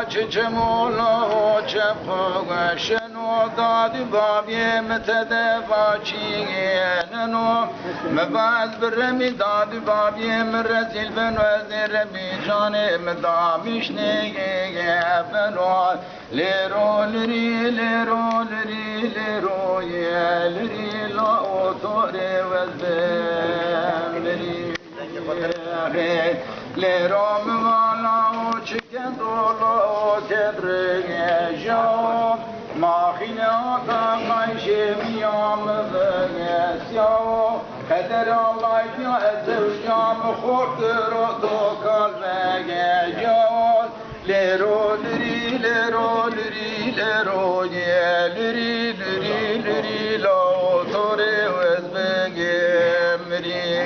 چه مولا چه خوشنو داد بابی متدفا چینو مباز برمی داد بابی مرزیل بن وزیر بیجان مدامیش نگه فنو لیرو لری لیرو لری لیرو لری لا اوتوری وزبم لری لیرو موالا چکن دولو کدرگه جاو ماخین آقا قایشه میام بگسیاو قدر الله بیا از جام خورد رو دو کال بگه جاو لیرو لری لیرو لری لیرو لری لری لری لا توری وز بگه مری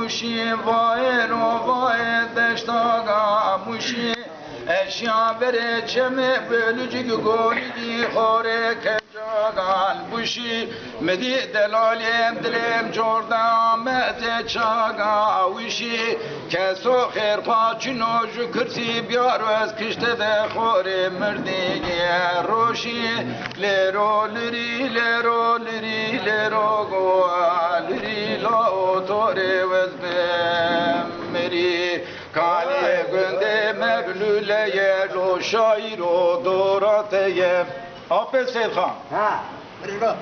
موشی وای رو وای دشتاگا موشی اشیا بره چمه بلوچی گولی خوره کنجاگان بوشی مدی دلالیم دلم جردم مت چاگا وشی کسو خیر پاچینو جو کرسی بیار از کشته ده خوره مردگی روشی لیرو لری لیرو لری لیرو گو لری لا توری وز مری کالی گنده مبلوله رو شایر و دوراته آپه سید خان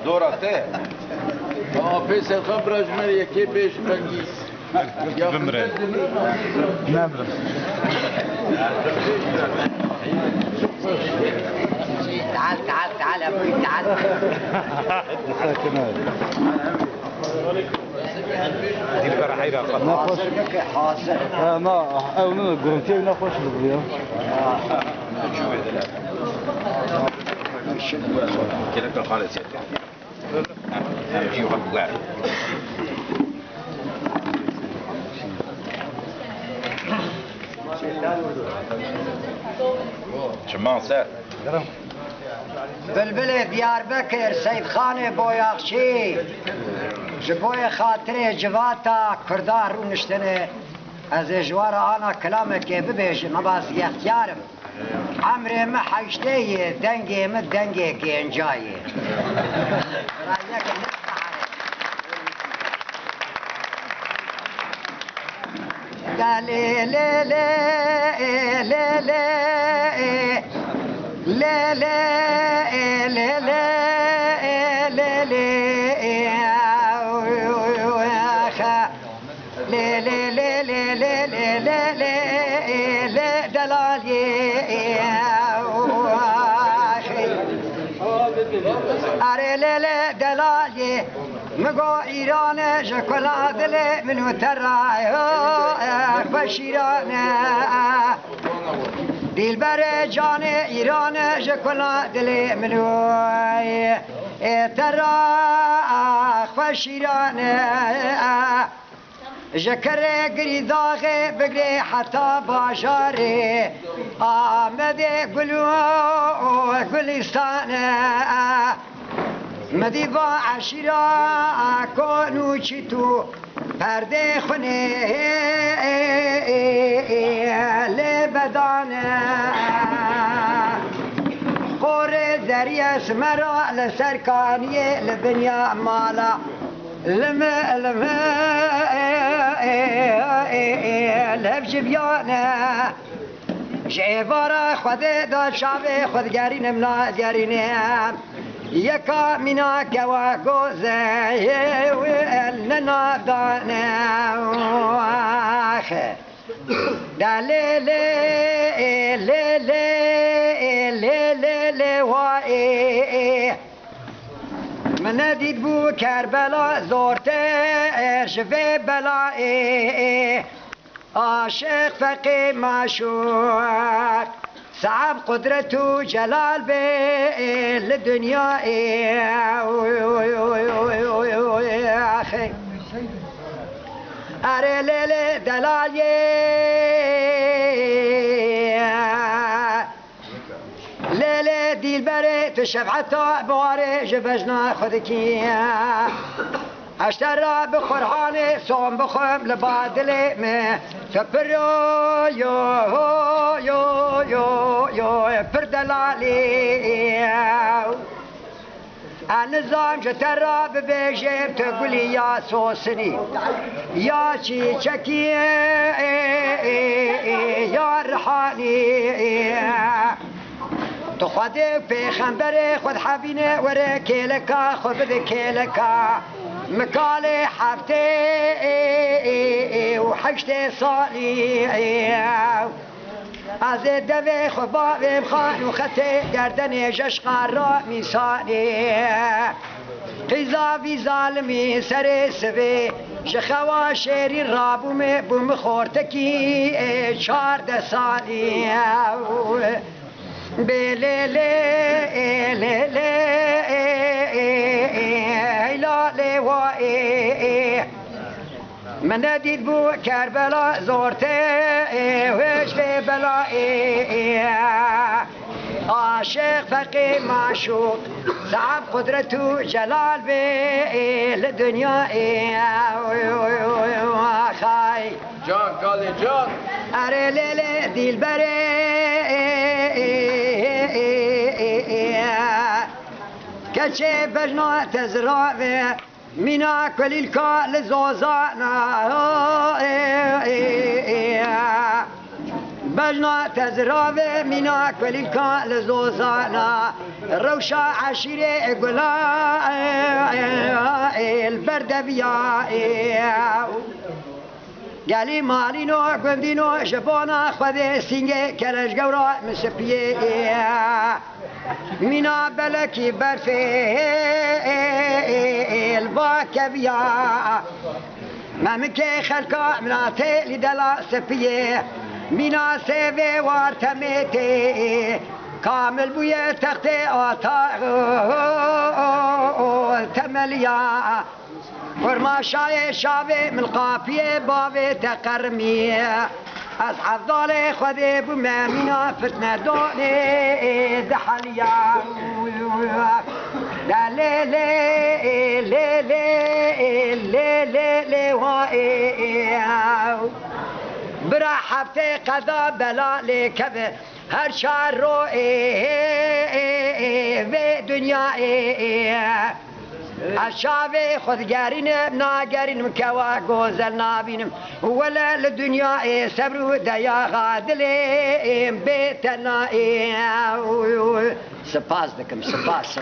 دوراته آپه سید خان براجمر یکی پیش بنگیز بمره نمره تعال تعال تعال يا ابوي تعال دي فرحيرة نخش حاصل ما او نه گرونتی نخوش بگیرم كده خالص شمان سر بلبل دیاربکر سید خان بویاخچی جبوی خاطر جواتا کردار رو نشتنه از جوار آنا کلام که ببیش مباز اختیارم عمر ما حیشته دنگی ما دنگی که انجایی لی لی لی لی لی لی لی لی اره لیله دلالی مگو ایران جکلا دل منو ترای بشیران دیل بر جان ایران جکلا دل منو ترای بشیران جکر گری داغه بگری حتی باجاره آمده گلو گلستان مدی با عشیرا کنو چی تو پرده خونه لبدانه خور دریاس مرا لسرکانیه لبنیا مالا لما لبجبیانه جعبارا خود داد شعب خودگری نمنا گرینه یکا مینا کوا گوزه ولنا دانه آخه دلی لی لی لی لی لی وای من دید بو کربلا زورته شفه بلای عاشق فقی معشوق صعب قدرت و جلال به لدنیا آخی اره لیل دلالی لیل دیل بره تو شبعتا باره جبجنا خودکی اشترى بقرآن صوم بخم لبادل ما تبرو يو يو يو يو بردلالي النظام جترى ببيجيب تقولي يا سوسني يا شي شكي يا رحاني تخدك في خنبري خذ حبيني ورا كيلكا خذ بذكيلكا مكالي حفتي وحشتي صالي ازيد دوي خبابي بخان وختي گردني جشقا را ميساني قيزا في ظالمي سري سبي شخوا شيري رابو مي بمخورتكي شار دساني بلي لي لي لا لي واي من نديد بو كربلا زورتي وش في بلائي عاشق فقي معشوق صعب قدرته جلال بي للدنيا خاي جان قالي جان اري ليلي ديل بري كشي بجنا تزرعي مينا كل الكال زوزانا بجنا تزرعي مينا كل الكال زوزانا روشا عشيري قلا البردبيا قالي مالينو قندينو جبونا خذي سينجي كرش قورا مسبيه مينا بلكي برفي الباكبيا ما مكي خلقا مناتي لدلا سفيه مينا سيفي وارتميتي كامل بويا تختي آتا تمليا ورما شاي شابي من القافية بابي تقرمية أصحاب ضالي خذي بمامينا فتنة دوني دحليا لا لي لي لي لي لي لي لي وائي برحبتي قضا بلا لي كبر هر شهر روئي في دنيا الشعبي خذ قارين ناقارين مكوا قوزل نابين ولا للدنيا سبرو ديا غادلين بيتنا سباس لكم سباس